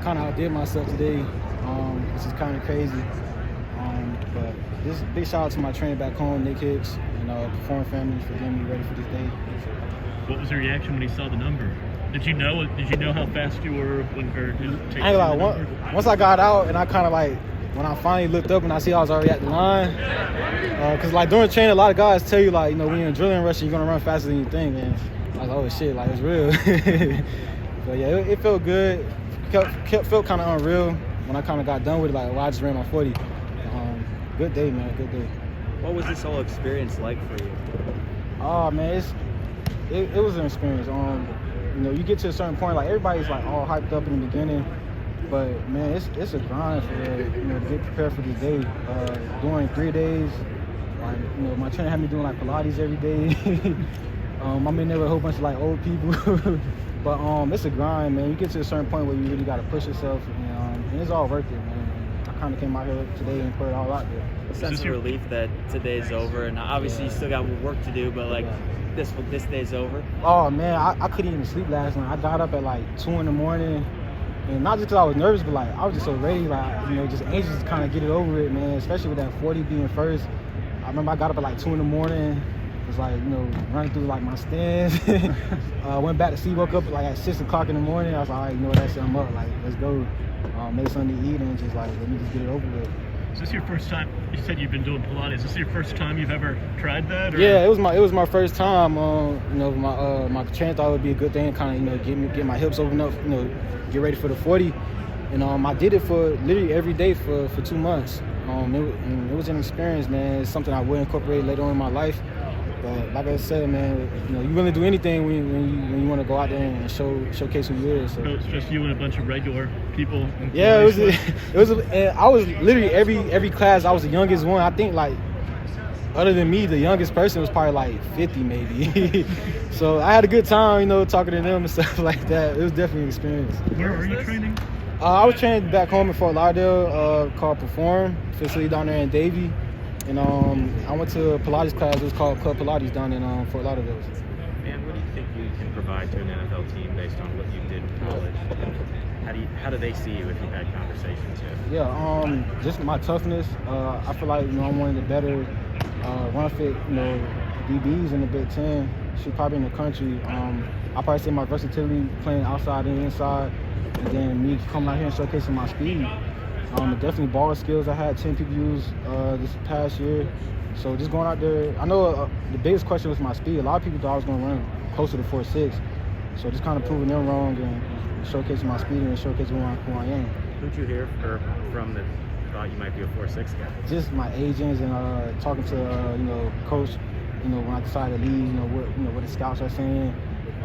kind of outdid myself today, which is kind of crazy. But this big shout out to my trainer back home, Nick Hicks, and Perform family for getting me ready for this day. What was your reaction when you saw the number? Did you know how fast you were when I ain't like once I got out and I kind of like when I finally looked up and I see I was already at the line, because like during training a lot of guys tell you like, you know, when you're in drilling rush you're gonna run faster than you think, and I was like, oh shit, like it's real. But yeah, it felt good. Felt kind of unreal when I kind of got done with it. Like, well, I just ran my 40. Good day, man. Good day. What was this whole experience like for you? Oh man, it was an experience. You know, you get to a certain point, like everybody's like all hyped up in the beginning, but man, it's a grind for you know, to get prepared for the day. During 3 days, like, you know, my trainer had me doing like Pilates every day. I'm in there with a whole bunch of like old people. But it's a grind, man. You get to a certain point where you really got to push yourself, and it's all worth it, man. I kind of came out here today and put it all out there. A sense of relief that today's over, and obviously you still got work to do, but like this day's over. Oh man, I couldn't even sleep last night. I got up at like 2 in the morning, and not just because I was nervous, but like I was just so ready, like, you know, just anxious to kind of get it over with, man. Especially with that 40 being first. I remember I got up at like 2 in the morning. Was like, you know, running through like my stands. Went back to sleep, woke up like at 6 o'clock in the morning. I was like, all right, you know what, that shit, I'm up, like, let's go. Make something to eat and just like, let me just get it over with. Is this your first time? You said you've been doing Pilates. Is this your first time you've ever tried that? Or? Yeah, it was my first time. You know, my trainer thought it would be a good thing, kind of, you know, get my hips open up, you know, get ready for the 40. And I did it for literally every day for 2 months. It was an experience, man. It's something I will incorporate later on in my life. But like I said, man, you know, you willing to do anything when you want to go out there and showcase who you is. So it's just you and a bunch of regular people. Yeah, it was. And I was literally every class. I was the youngest one. I think like other than me, the youngest person was probably like 50 maybe. So I had a good time, you know, talking to them and stuff like that. It was definitely an experience. Where are you training? I was training back home in Fort Lauderdale, called Perform, facility down there in Davie. And I went to a Pilates class. It was called Club Pilates down in Fort Lauderdale. And what do you think you can provide to an NFL team based on what you did in college? And how do they see you if you've had conversations yet? Yeah, just my toughness. I feel like, you know, I'm one of the better run fit, you know, DBs in the Big Ten. Shoot, probably in the country. I probably say my versatility playing outside and inside, and then me coming out here and showcasing my speed. Definitely ball skills. I had 10 PPUs this past year. So just going out there, I know the biggest question was my speed. A lot of people thought I was going to run closer to 4.6. So just kind of proving them wrong and showcasing my speed and showcasing who I am. Who'd you hear from that thought you might be a 4.6 guy? Just my agents and talking to you know, coach. You know, when I decided to leave, you know what the scouts are saying.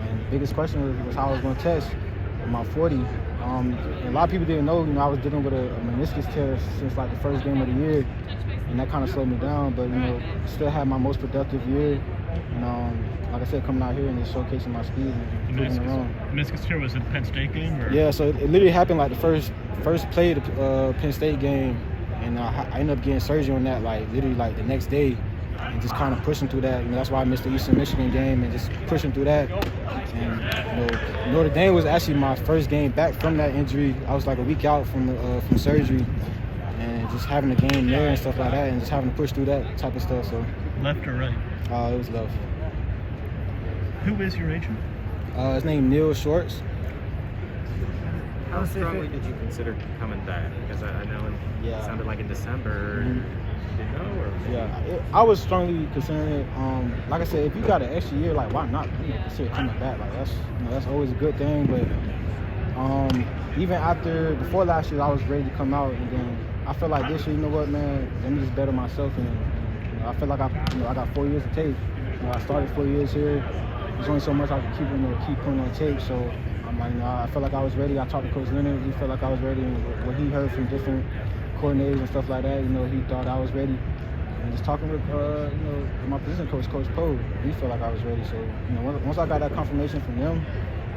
And the biggest question was how I was going to test with my 40. And a lot of people didn't know, you know, I was dealing with a meniscus tear since like the first game of the year, and that kind of slowed me down. But, you know, still had my most productive year. And like I said, coming out here and just showcasing my speed and proving it wrong. Meniscus tear was it the Penn State game? Or? Yeah, so it literally happened like the first play of the Penn State game, and I ended up getting surgery on that like literally like the next day. And just kind of pushing through that. You know, that's why I missed the Eastern Michigan game and just pushing through that. And, you know, Notre Dame was actually my first game back from that injury. I was like a week out from surgery, and just having a game there and stuff like that, and just having to push through that type of stuff. So left or right? It was left. Who is your agent? His name Neil Shorts. How strongly did you consider coming back? Because I know it sounded like in December. Mm-hmm. Did you know, or yeah, I was strongly considering it. Like I said, if you got an extra year, like why not? You know, consider coming back. Like that's always a good thing. But even before last year, I was ready to come out, and then I feel like this year, you know what, man, let me just better myself, and you know, I feel like I got 4 years to take. You know, I started 4 years here. There's only so much I can keep putting on tape. So I'm like, you know, I felt like I was ready. I talked to Coach Leonard. He felt like I was ready, and what he heard from different coordinators and stuff like that, you know, he thought I was ready. And just talking with, you know, my position coach, Coach Poe, he felt like I was ready. So, you know, once I got that confirmation from them,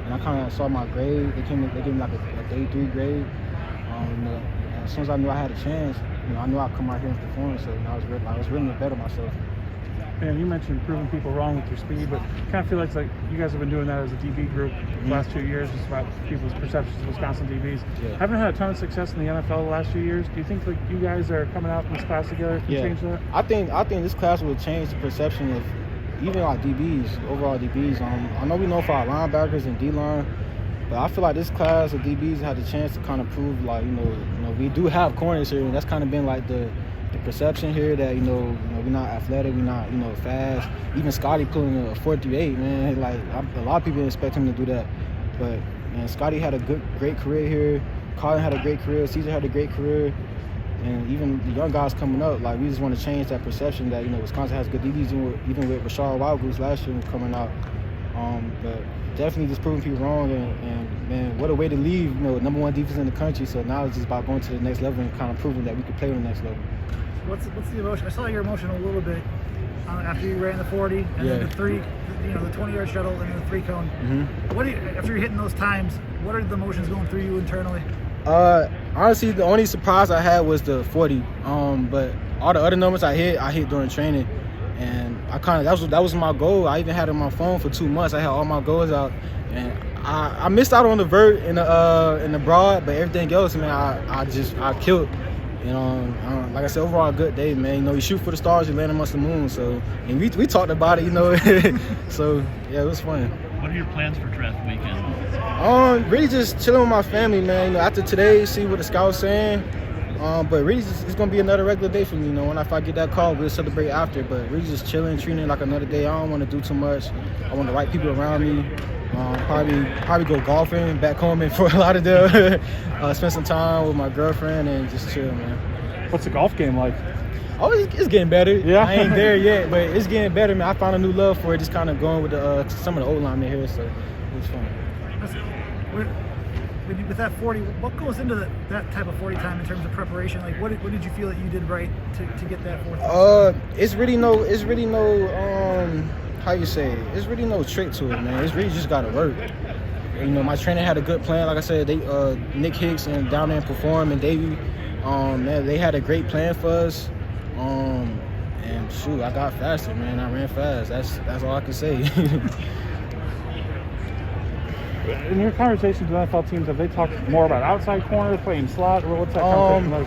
and I kind of saw my grade, they gave me like a day 3 grade. You know, as soon as I knew I had a chance, you know, I knew I'd come out here and perform. So, you know, I was willing to better myself. And you mentioned proving people wrong with your speed, but kind of feel like you guys have been doing that as a DB group the last 2 years, just about people's perceptions of Wisconsin DBs. Yeah. Haven't had a ton of success in the NFL the last few years. Do you think like you guys are coming out in this class together to change that? I think this class will change the perception of even our DBs, overall DBs. I know we know for our linebackers and D-line, but I feel like this class of DBs had the chance to kind of prove, like, you know, we do have corners here, and that's kind of been like the perception here that, you know, we're not athletic, we're not, you know, fast. Even Scotty pulling a 4.38, man, like a lot of people expect him to do that. But, man, Scotty had a great career here. Colin had a great career. Caesar had a great career. And even the young guys coming up, like, we just want to change that perception that, you know, Wisconsin has good DBs, even with Rashard Wildgoose last year coming out. But definitely just proving people wrong, and man, what a way to leave, you know, #1 defense in the country. So now it's just about going to the next level and kind of proving that we can play on the next level. What's the emotion? I saw your emotion a little bit after you ran the 40 and then the 3, you know, the 20-yard shuttle and then the 3 cone. What do you, after you're hitting those times, what are the emotions going through you internally? Honestly, the only surprise I had was the 40. But all the other numbers I hit during training, and I kind of that was my goal. I even had it on my phone for 2 months. I had all my goals out, and I missed out on the vert in the broad, but everything else, man, I killed. You know, like I said, overall a good day, man. You know, you shoot for the stars, you land amongst the moon. So, and we talked about it, you know. So yeah, it was fun. What are your plans for draft weekend? Really just chilling with my family, man. You know, after today, see what the scouts saying. But really, it's gonna be another regular day for me. You know, if I get that call, we'll celebrate after. But really, just chilling, treating it like another day. I don't want to do too much. I want the right people around me. Probably go golfing back home and for a lot of them. Spend some time with my girlfriend and just chill, man. What's the golf game like? Oh, it's getting better. Yeah. I ain't there yet, but it's getting better, man. I found a new love for it. Just kind of going with some of the old linemen here, so it was fun. With that 40, what goes into that type of 40 time in terms of preparation? Like, what did you feel that you did right to get that 4th? It's really no how you say it? It's really no trick to it, man. It's really just gotta work. You know, my trainer had a good plan. Like I said, they Nick Hicks and down there and Perform and Davey, man, they had a great plan for us. And shoot, I got faster, man. I ran fast. That's all I can say. In your conversations with NFL teams, have they talked more about outside corner, playing slot, or what's that conversation like?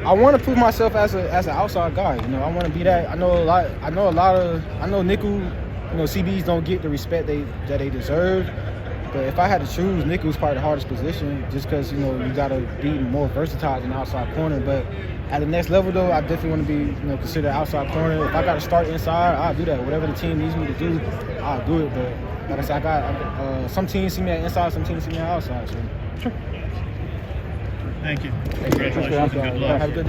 I want to prove myself as an outside guy. You know, I want to be that. I know nickel. You know, CBs don't get the respect that they deserve. But if I had to choose, nickel is probably the hardest position, just because, you know, you gotta be more versatile than outside corner. But at the next level, though, I definitely want to be, you know, considered outside corner. If I got to start inside, I'll do that. Whatever the team needs me to do, I'll do it. But like I said, I got some teams see me at inside, some teams see me at outside. So. Thank you. Congratulations and good luck. Have a good day.